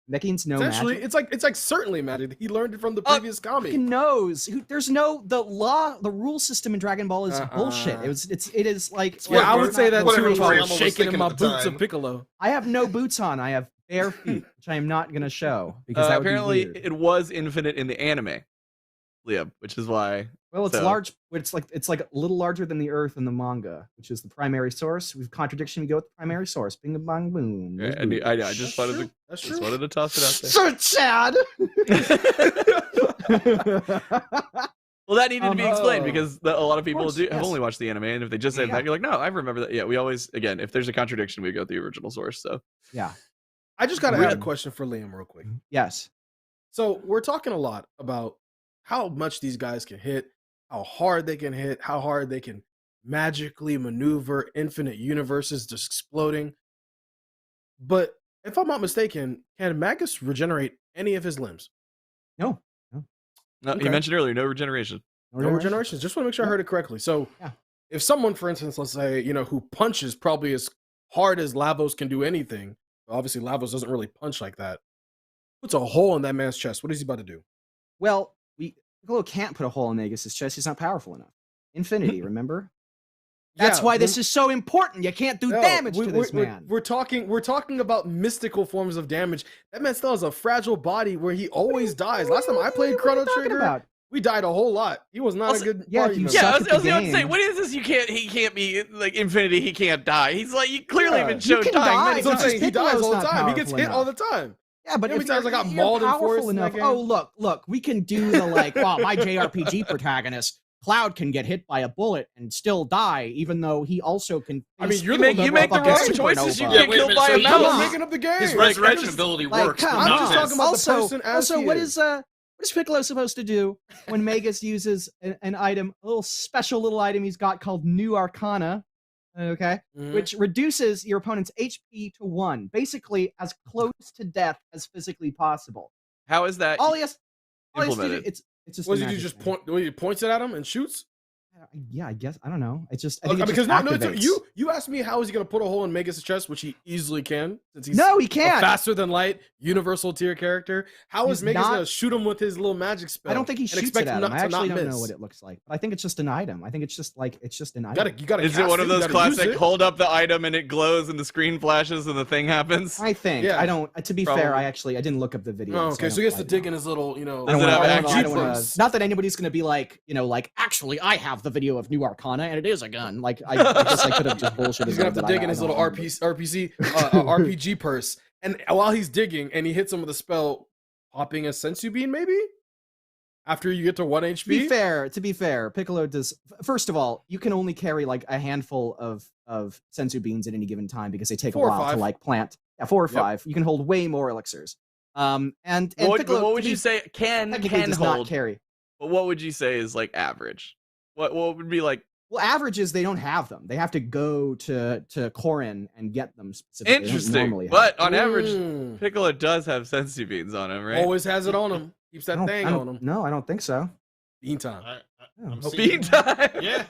Mechane's no magic. It's like certainly magic. He learned it from the previous comic. Who knows? There's no the rule system in Dragon Ball is bullshit. It is like. Yeah, I would say that too. If I was shaking in my boots of Piccolo. I have no boots on. I have bare feet, which I am not going to show because that would apparently be weird. It was infinite in the anime, Liam, which is why. Well, it's large. It's like a little larger than the Earth in the manga, which is the primary source. With contradiction, we go with the primary source. Bing bang boom. Yeah, I just wanted to toss it out there. So sad. Well, that needed to be explained because a lot of people course, have only watched the anime, and if they just say that, you're like, no, I remember that. Yeah, we always, again, if there's a contradiction, we go to the original source. So yeah. I just got to add a question for Liam real quick. Yes. So we're talking a lot about how much these guys can hit, how hard they can hit, how hard they can magically maneuver infinite universes just exploding. But if I'm not mistaken, can Magus regenerate any of his limbs? No. You mentioned earlier, no regeneration. No regeneration. Just want to make sure I heard it correctly. So if someone, for instance, let's say, who punches probably as hard as Lavos can do anything, obviously Lavos doesn't really punch like that, puts a hole in that man's chest, what is he about to do? Well, Piccolo can't put a hole in Magus's chest. He's not powerful enough. Infinity, remember? That's why this is so important. You can't do damage to this man. We're talking about mystical forms of damage. That man still has a fragile body where he always dies. Last time I played Chrono Trigger, we died a whole lot. He was not a good party member. I was going to say, what is this? He can't be like Infinity. He can't die. He's like, you clearly been shown dying many times. He dies all the time. He gets hit all the time. Yeah, but how many times I got mauled in force enough. Oh, look, we can do the my JRPG protagonist Cloud can get hit by a bullet and still die, even though he also can. I mean, you make the wrong choices. You get killed by a mouse. Making up the game. His resurrection ability works. I'm just talking about the person as also, what is Piccolo supposed to do when Magus uses an item, a special little item he's got called New Arcana? Okay, which reduces your opponent's HP to 1, basically as close to death as physically possible. How is that? All he has to do, it's just. What does he do? Just point? He points it at him and shoots? Yeah, I guess. I don't know. I think you asked me how is he going to put a hole in Magus' chest, which he easily can, since he's he can't. A faster than light universal tier character. How is Magus going to shoot him with his little magic spell? I don't think he shoots it at him. I actually don't know what it looks like, but I think it's just an item. I think it's just an item. You gotta is it one of those classic hold up the item and it glows and the screen flashes and the thing happens? I think. Yeah. I don't. To be fair, I didn't look up the video. Oh, okay, so he has to dig in his little, Not that anybody's going to be like, actually, I have the video of New Arcana and it is a gun. Like I guess I could have just bullshitted. He's gonna have to dig in his little RPG purse, and while he's digging, and he hits him with a spell, popping a sensu bean, maybe. After you get to 1 HP. To be fair, Piccolo does. First of all, you can only carry like a handful of sensu beans at any given time because they take a while to like plant. Yeah, 4 or 5. You can hold way more elixirs. And Piccolo, what would you say can does hold? Not carry. But what would you say is like average? What would be like? Well, average is they don't have them. They have to go to Korin and get them specifically. Interesting. But on average, Piccolo does have sensu beans on him, right? Always has it on him. Keeps that thing on him. No, I don't think so. Bean time. Bean time. Yeah.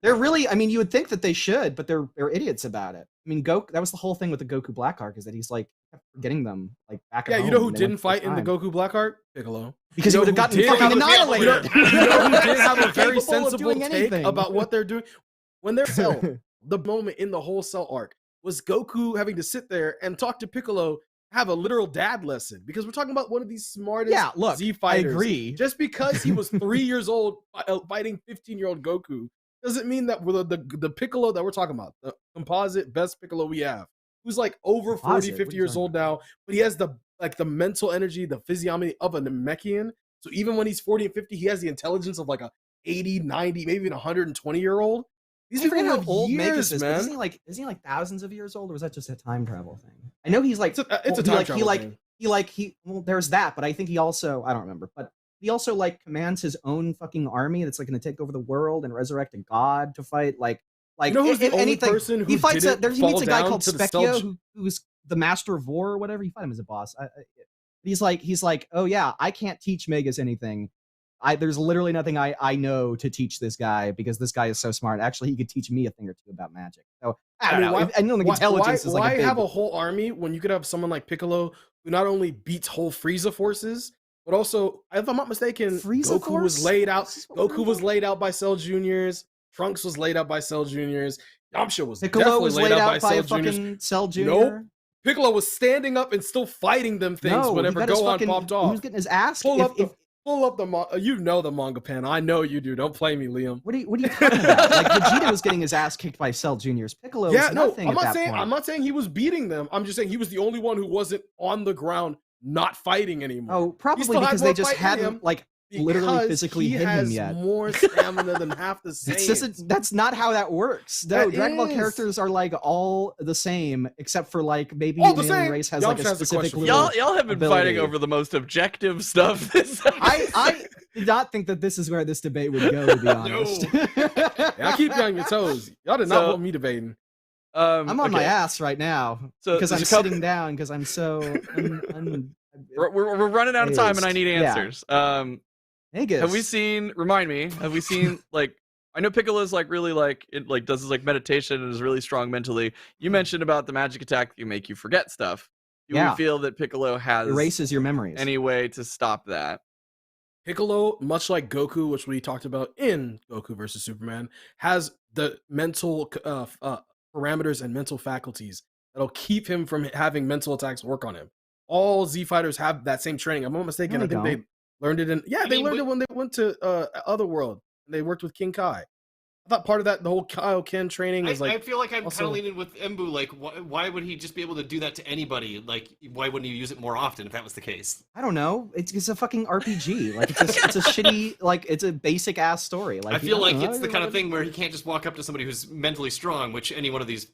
They're really. I mean, you would think that they should, but they're idiots about it. I mean, Goku. That was the whole thing with the Goku Black Arc, is that he's like getting them like back. Yeah, you know who didn't fight in the Goku Black Arc? Piccolo. Because he would have gotten fucking annihilated. You know who did have a very sensible take about what they're doing when they're Cell. The moment in the whole Cell arc was Goku having to sit there and talk to Piccolo, have a literal dad lesson, because we're talking about one of these smartest Z fighters. I agree. Just because he was 3 years old fighting 15-year-old Goku doesn't mean that the Piccolo that we're talking about, the composite best Piccolo we have, who's like over 40, 50 years old now, but he has the mental energy, the physiognomy of a Namekian. So even when he's 40 and 50, he has the intelligence of like a 80, 90, maybe even 120-year-old. These people live years, man. Isn't he like thousands of years old, or was that just a time travel thing? I know he's like it's a time travel thing. Well, there's that, but I think he also, I don't remember, but he also like commands his own fucking army that's like going to take over the world and resurrect a god to fight. Like you know who's the only person who he fights. He meets a guy called to Specchio, who's the master of war or whatever. You fight him as a boss. He's like, oh yeah, I can't teach Magus anything. There's literally nothing I know to teach this guy, because this guy is so smart. Actually, he could teach me a thing or two about magic. So I don't know. I don't think intelligence is like why have a whole army when you could have someone like Piccolo who not only beats whole Frieza forces, but also, if I'm not mistaken, Goku was laid out. Goku was laid out by Cell Juniors. Trunks was laid out by Cell Juniors. Yamcha was definitely laid out by Cell Juniors. Cell Junior. Nope. Piccolo was standing up and still fighting them things whenever Gohan popped off. He was getting his ass. Pull up the the manga pen. I know you do. Don't play me, Liam. What are you talking about? Like Vegeta was getting his ass kicked by Cell Juniors. Piccolo was nothing. I'm not saying he was beating them. I'm just saying he was the only one who wasn't on the ground, not fighting anymore. Oh, probably because they just hadn't literally physically hit him yet. He has more stamina than half the Saiyans. That's not how that works. No, Dragon Ball characters are like all the same, except for like maybe the alien race has like a specific little y'all have been fighting over the most objective stuff. I did not think that this is where this debate would go, to be honest. I keep you on your toes. Y'all did not want me debating. I'm on my ass right now because I'm sitting down because I'm so. We're running out of time, and I need answers. Magus. Have we seen? Remind me. Have we seen like? I know Piccolo's like really like it like does his like meditation and is really strong mentally. You mentioned about the magic attack that you make you forget stuff. Do we feel that Piccolo has erases your memories? Any way to stop that? Piccolo, much like Goku, which we talked about in Goku versus Superman, has the mental parameters and mental faculties that'll keep him from having mental attacks work on him. All Z fighters have that same training. I'm not mistaken. No, I think they learned it in they learned it when they went to Otherworld and they worked with King Kai. I thought part of that, the whole Kaioken training is like. I feel like I'm kind of leaning with Embu. Like, why would he just be able to do that to anybody? Like, why wouldn't he use it more often if that was the case? I don't know. It's a fucking RPG. Like, it's a shitty, like, it's a basic ass story. Like, I feel like it's the kind of thing where he can't just walk up to somebody who's mentally strong, which any one of these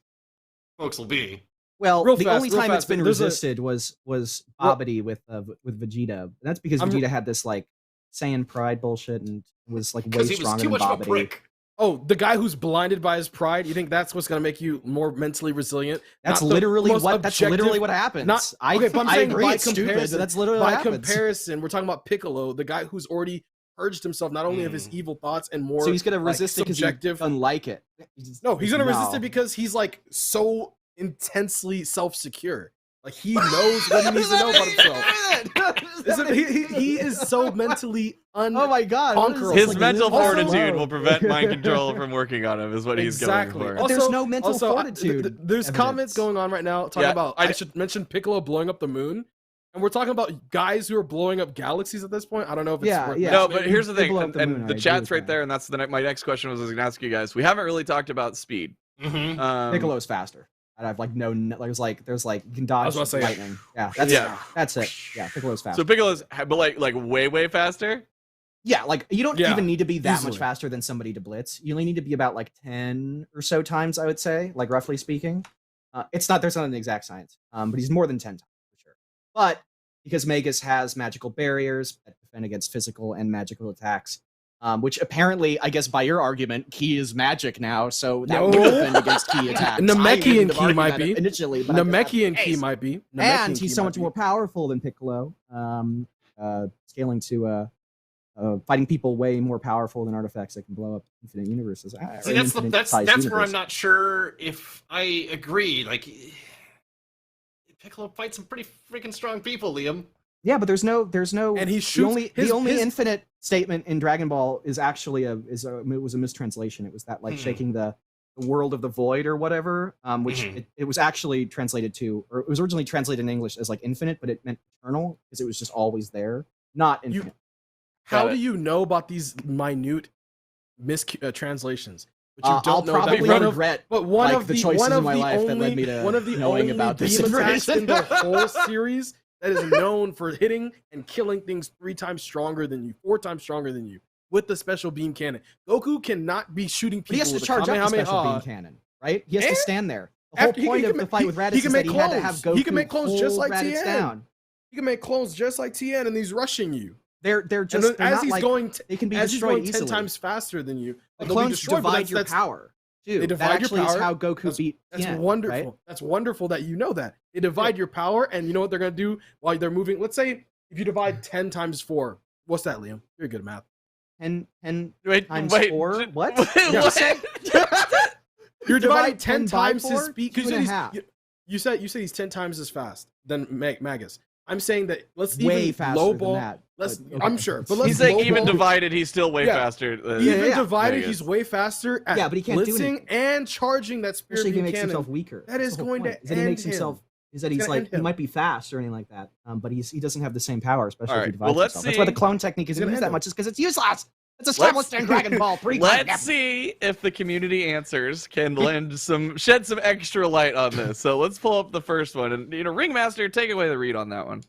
folks will be. Well, the only time it's been resisted was Babidi with Vegeta. That's because Vegeta had this like Saiyan pride bullshit and was like way stronger than Babidi. Oh, the guy who's blinded by his pride. You think that's what's gonna make you more mentally resilient? That's literally what. That's literally what happens. I agree. It's stupid. That's literally what happens. By comparison, we're talking about Piccolo, the guy who's already purged himself not only of his evil thoughts and more. So he's gonna resist it because he doesn't like it. No, he's gonna resist it because he's like so intensely self-secure. Like he knows what he needs to know about himself. He is so mentally oh my god, his mental fortitude will prevent mind control from working on him is what he's going for. Also, there's no mental fortitude. There's comments going on right now talking about I should mention Piccolo blowing up the moon. And we're talking about guys who are blowing up galaxies at this point. I don't know if it's No, but here's the thing, and the chat's right there, and that's my next question was I was going to ask you guys. We haven't really talked about speed. Piccolo's faster. I've like there's like you can dodge lightning. That's it. Yeah, Piccolo's faster. So Piccolo's but like way faster. Yeah, like you don't even need to be that much faster than somebody to blitz. You only need to be about like 10 or so times, I would say, like roughly speaking. There's not an exact science, but he's more than 10 times for sure. But because Magus has magical barriers that defend against physical and magical attacks, which apparently, I guess by your argument, Ki is magic now, so that would defend against Ki attacks. Namekian Ki might be. Initially, but Namekian Ki might be. And he's so much more powerful than Piccolo, scaling to fighting people way more powerful than artifacts that can blow up infinite universes. See, that's where I'm not sure if I agree. Like, Piccolo fights some pretty freaking strong people, Liam. Yeah, but there's no, and he shoots. The only infinite statement in Dragon Ball is actually it was a mistranslation. It was that like shaking the world of the void or whatever, which it was actually translated to, or it was originally translated in English as like infinite, but it meant eternal because it was just always there, not infinite. How do you know about these minute translations? But you don't I'll probably regret one of the choices in my life that led me to knowing about this attacks in the whole series that is known for hitting and killing things 3 times stronger than you, 4 times stronger than you, with the special beam cannon. Goku cannot be shooting people. But he has to charge up the special beam cannon, right? He has to stand there. The whole point of the fight with Raditz is that he had to have Goku. He can make clones just like Raditz down. He can make clones just like Tien, and he's rushing you. They're just as he's going. They can be as destroyed he's going 10 easily. times faster than you. The clones divide your power. Dude, they divide your power. Is how Goku beat That's Tien, wonderful. Right? That's wonderful that you know that. They divide your power, and you know what they're going to do while they're moving? Let's say if you divide 10 times 4. What's that, Liam? You're good at math. 10 times 4? What? What? You're dividing 10 times his speed. You said he's 10 times as fast than Magus. I'm saying that let's way even faster lowball. than that. I'm sure, but let's he's like even divided, he's still way faster. Even divided, he's way faster at but he can't do blitzing and charging that spirit beam cannon. He makes himself weaker. That is going to end him. Is that he's like he might be fast or anything like that, but he doesn't have the same power, especially if he divides himself. That's why the clone technique isn't used that much, is because it's useless. It's established in Dragon Ball 3. Let's see if the community answers can shed some extra light on this. So let's pull up the first one, and Ringmaster, take away the read on that one.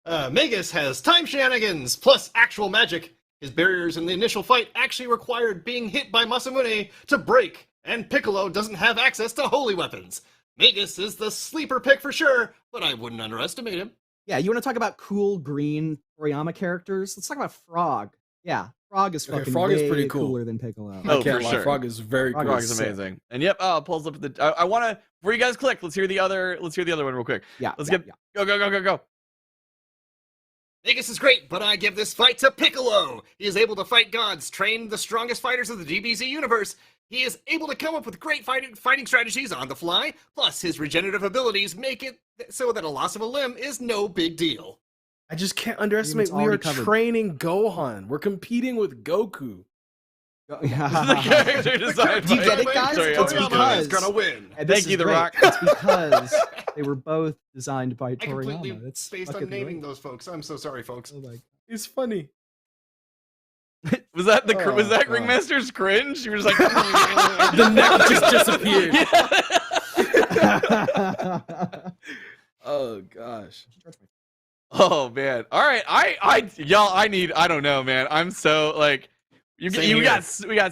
Magus has time shenanigans plus actual magic. His barriers in the initial fight actually required being hit by Masamune to break, and Piccolo doesn't have access to holy weapons. Magus is the sleeper pick for sure, but I wouldn't underestimate him. Yeah, you want to talk about cool green Toriyama characters? Let's talk about Frog. Yeah, Frog is fucking Frog way is pretty cool. cooler than Piccolo. Oh, I can't for lie. sure. Frog is very cool. Frog is amazing. And yep, pulls up the. I want to. Before you guys click, let's hear the other one real quick. Yeah, let's yeah, get go. Magus is great, but I give this fight to Piccolo. He is able to fight gods, train the strongest fighters of the DBZ universe. He is able to come up with great fighting strategies on the fly, plus his regenerative abilities make it so that a loss of a limb is no big deal. I just can't underestimate. We are training Gohan. We're competing with Goku. The character design. Do you get it, guys? It's because gonna win. Thank you, The Rock. It's because they were both designed by I completely Toriyama. It's spaced on naming those folks. I'm so sorry, folks. Oh my God. It's funny. Was that Ringmaster's cringe? You were just like The neck just disappeared. Oh gosh. Oh man. All right. I don't know, man. I'm so like we got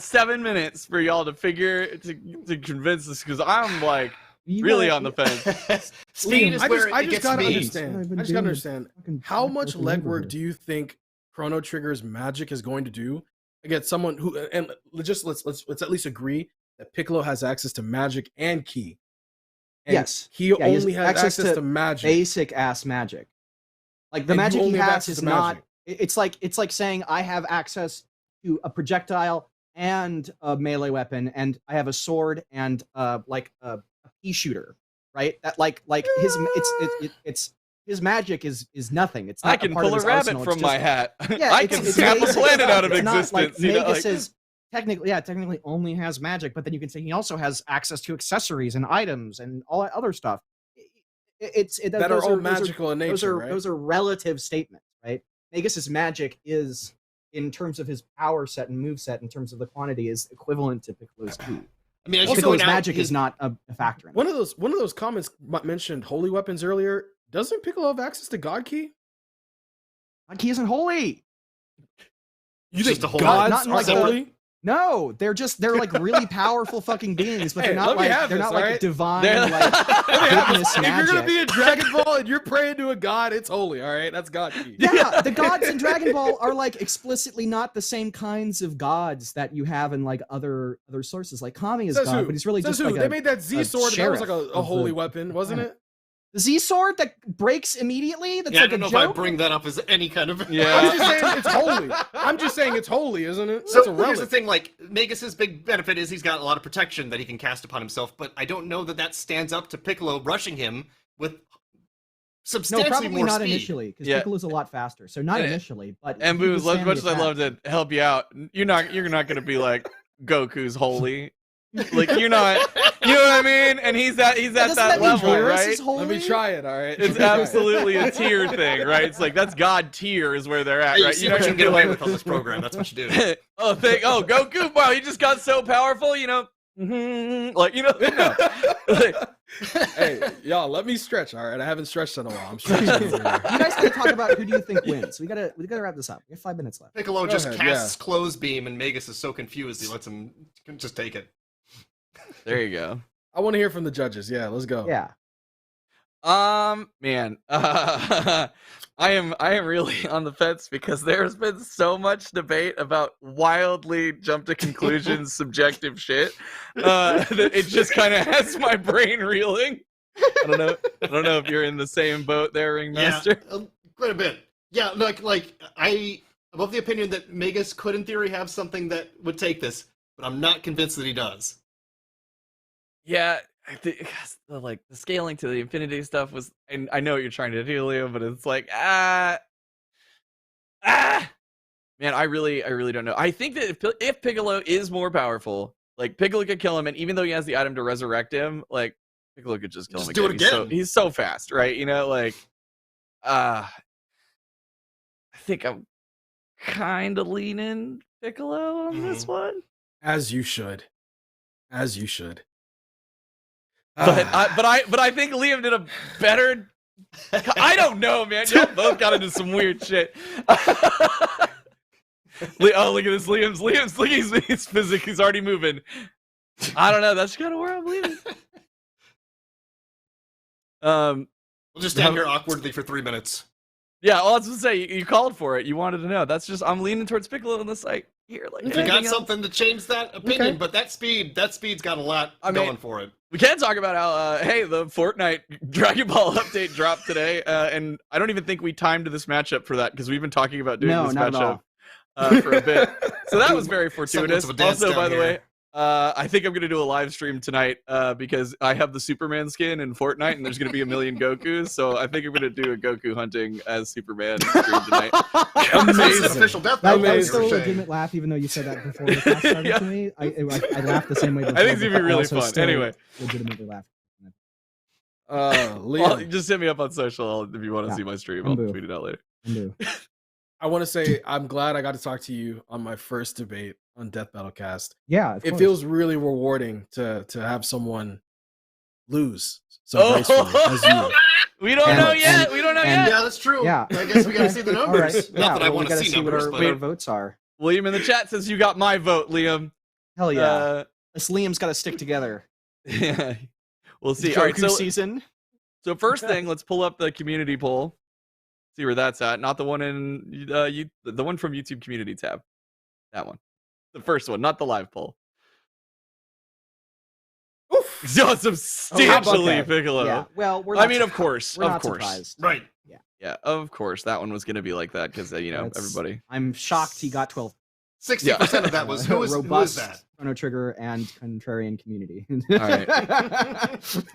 7 minutes for y'all to convince us because I'm like really on the fence. Speed is where I it just gets gotta me. understand. How much legwork do you think Chrono Trigger's magic is going to do against someone who, and let's at least agree that Piccolo has access to magic and ki. And yes, he only has access to magic, basic ass magic. Like the magic he has is not. It's like saying I have access to a projectile and a melee weapon, and I have a sword and like a pea shooter, right? That like his magic is nothing. It's not I can pull a rabbit from my hat. Yeah, I can snap a planet out of existence. Like Magus is technically only has magic, but then you can say he also has access to accessories and items and all that other stuff. That are all magical in nature, right? Those are relative statements, right? Magus's magic is, in terms of his power set and move set, in terms of the quantity, is equivalent to Piccolo's ki. I mean, Piccolo's magic is not a factor in one of those comments mentioned holy weapons earlier. Doesn't Piccolo have access to God Ki? God Ki isn't holy. You think gods are holy? No, they're like really powerful fucking beings, but they're not like divine like goodness magic. If you're gonna be a Dragon Ball and you're praying to a god, it's holy, all right? That's God Ki. Yeah, the gods in Dragon Ball are like explicitly not the same kinds of gods that you have in like other sources. Like Kami is God, but he's really just like they made that Z sword. That was like a holy weapon, wasn't it? The Z sword that breaks immediately? That's yeah, like I don't know if I bring that up as any kind of... Yeah. I'm just saying it's holy. I'm just saying it's holy, isn't it? So here's the thing, like, Magus's big benefit is he's got a lot of protection that he can cast upon himself, but I don't know that stands up to Piccolo rushing him with substantially more speed. No, probably not initially, because Piccolo's a lot faster. So not initially, but... And Boo, as much as I love to help you out, you're not going to be like, Goku's holy. Like you're not, you know what I mean? And he's at that level, right? Let me try it, all right? It's absolutely a tier thing, right? It's like that's God tier is where they're at, hey, right? You know what you can get away with on this program. That's what you do. Goku! Wow, he just got so powerful, you know. Like you know. Hey, y'all, let me stretch. All right, I haven't stretched in a while. I'm stretching. You guys gotta talk about who do you think wins. We gotta wrap this up. We have 5 minutes left. Piccolo just casts clothes beam, and Magus is so confused he lets him just take it. There you go. I want to hear from the judges. Yeah, let's go. Yeah. Man, I am really on the fence because there's been so much debate about wildly jump to conclusions, subjective shit. That it just kind of has my brain reeling. I don't know if you're in the same boat there, Ringmaster. Yeah, quite a bit. Yeah, like I'm of the opinion that Magus could, in theory, have something that would take this, but I'm not convinced that he does. Yeah, I think the scaling to the infinity stuff was, and I know what you're trying to do, Leo, but it's like man, I really don't know. I think that if Piccolo is more powerful, like Piccolo could kill him, and even though he has the item to resurrect him, like Piccolo could just kill him again. Do it again. He's so fast, right? You know, like I think I'm kind of leaning Piccolo on this one. As you should. But I think Liam did a better I don't know, man. Y'all both got into some weird shit. Oh, look at this. Liam's look, he's physics. He's already moving. I don't know. That's kind of where I'm leaning. We'll just stand here awkwardly for 3 minutes. Yeah, well, I was gonna say you called for it. You wanted to know. That's just I'm leaning towards Piccolo on this like here. Like You got something to change that opinion, but that speed's got a lot going for it. We can talk about how hey, the Fortnite Dragon Ball update dropped today, and I don't even think we timed this matchup for that because we've been talking about doing this matchup for a bit. So that was very fortuitous. Also, by the way, I think I'm gonna do a live stream tonight because I have the Superman skin in Fortnite, and there's gonna be a million Gokus. So I think I'm gonna do a Goku hunting as Superman stream tonight. Amazing. Official death that was still a legitimate laugh, even though you said that before the class started to me. I laughed the same way. Before, I think it's gonna be really fun. Anyway, legitimately laughed. Liam, well, just hit me up on social if you want to see my stream. I'll tweet it out later. I want to say I'm glad I got to talk to you on my first debate on Death Battle Cast. Yeah, it feels really rewarding to have someone lose so gracefully as you. We don't know yet. We don't know yet. Yeah, that's true. Yeah. I guess we gotta see the numbers. Right. Not that I want to see numbers, what our votes are. William in the chat says you got my vote, Liam. Hell yeah. This Liam's got to stick together. Yeah. We'll see. Goku All right, so season. So first thing, let's pull up the community poll. See where that's at. Not the one in the one from YouTube community tab. That one. The first one, not the live poll. Oof. So substantially Piccolo. Yeah. Well, I mean, of course. We're not surprised. Right. Yeah. Yeah, of course. That one was going to be like that because, everybody. I'm shocked he got 12. 60% of that was who is that? Chrono Trigger and Contrarian Community. All right.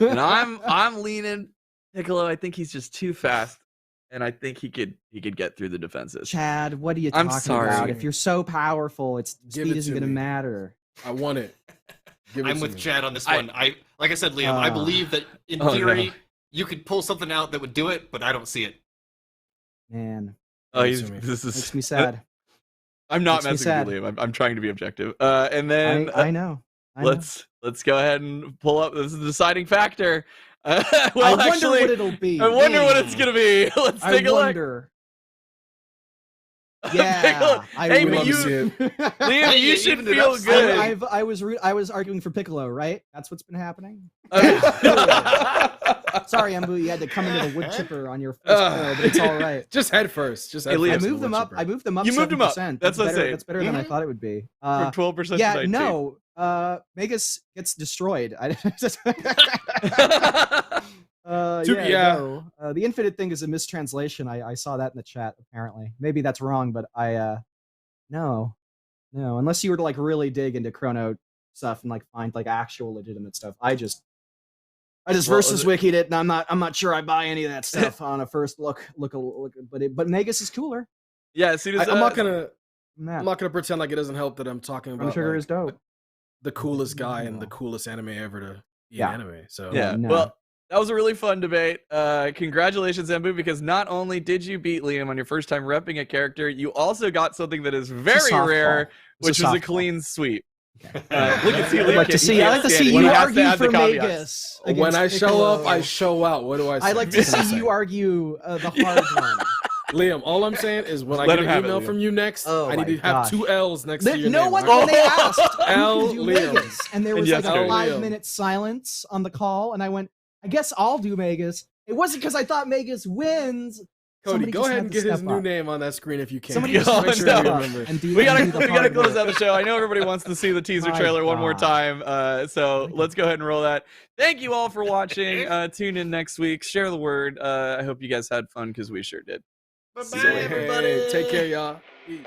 And I'm leaning Piccolo. I think he's just too fast. And I think he could get through the defenses. Chad, what are you talking about? If you're so powerful, speed isn't going to matter. I want it. I'm with Chad on this one. Like I said, Liam, I believe that in theory you could pull something out that would do it, but I don't see it. Man, this makes me sad. I'm not messing with you, Liam. I'm trying to be objective. And then I know. Let's go ahead and pull up. This is the deciding factor. Well, I wonder what it'll be. I wonder what it's gonna be. Let's take a look. Yeah, hey, but Liam, you should feel good. I was arguing for Piccolo, right? That's what's been happening. Sorry, Embu, you had to come into the wood chipper on your first throw, but it's all right. Just head first. I moved them up. I moved them up. You moved them up. That's what I'm saying. That's better than I thought it would be. From 12% to 19%. Yeah, no. Magus gets destroyed. No. The infinite thing is a mistranslation. I saw that in the chat. Apparently, maybe that's wrong, but no. Unless you were to like really dig into Chrono stuff and like find like actual legitimate stuff. I just versus wikied it, and I'm not sure I buy any of that stuff on a first look. But Magus is cooler. Yeah, as soon as I'm not gonna pretend like it doesn't help that I'm talking about. Sugar is dope. The coolest guy and the coolest anime ever to be an anime. So well, that was a really fun debate. Congratulations, Embu, because not only did you beat Liam on your first time repping a character, you also got something that is very rare, which was a clean sweep. Okay. Look at Liam. I like to see you argue for Magus. When I show up, I show out. What do I say? I like to see you argue the hard one. Liam, all I'm saying is when I get an email from you next, I need to have 2 L's next to your name. When they asked, L Liam. And there was like a 5-minute silence on the call, and I went, I guess I'll do Magus. It wasn't because I thought Magus wins. Cody, go ahead and get his new name on that screen if you can. We gotta close out the show. I know everybody wants to see the teaser trailer one more time, so let's go ahead and roll that. Thank you all for watching. Tune in next week. Share the word. I hope you guys had fun because we sure did. Bye-bye, everybody. Hey, take care, y'all. Peace.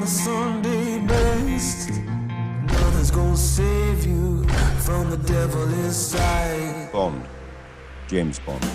Sunday best. Nothing's gonna save you from the devil inside. Bond. James Bond.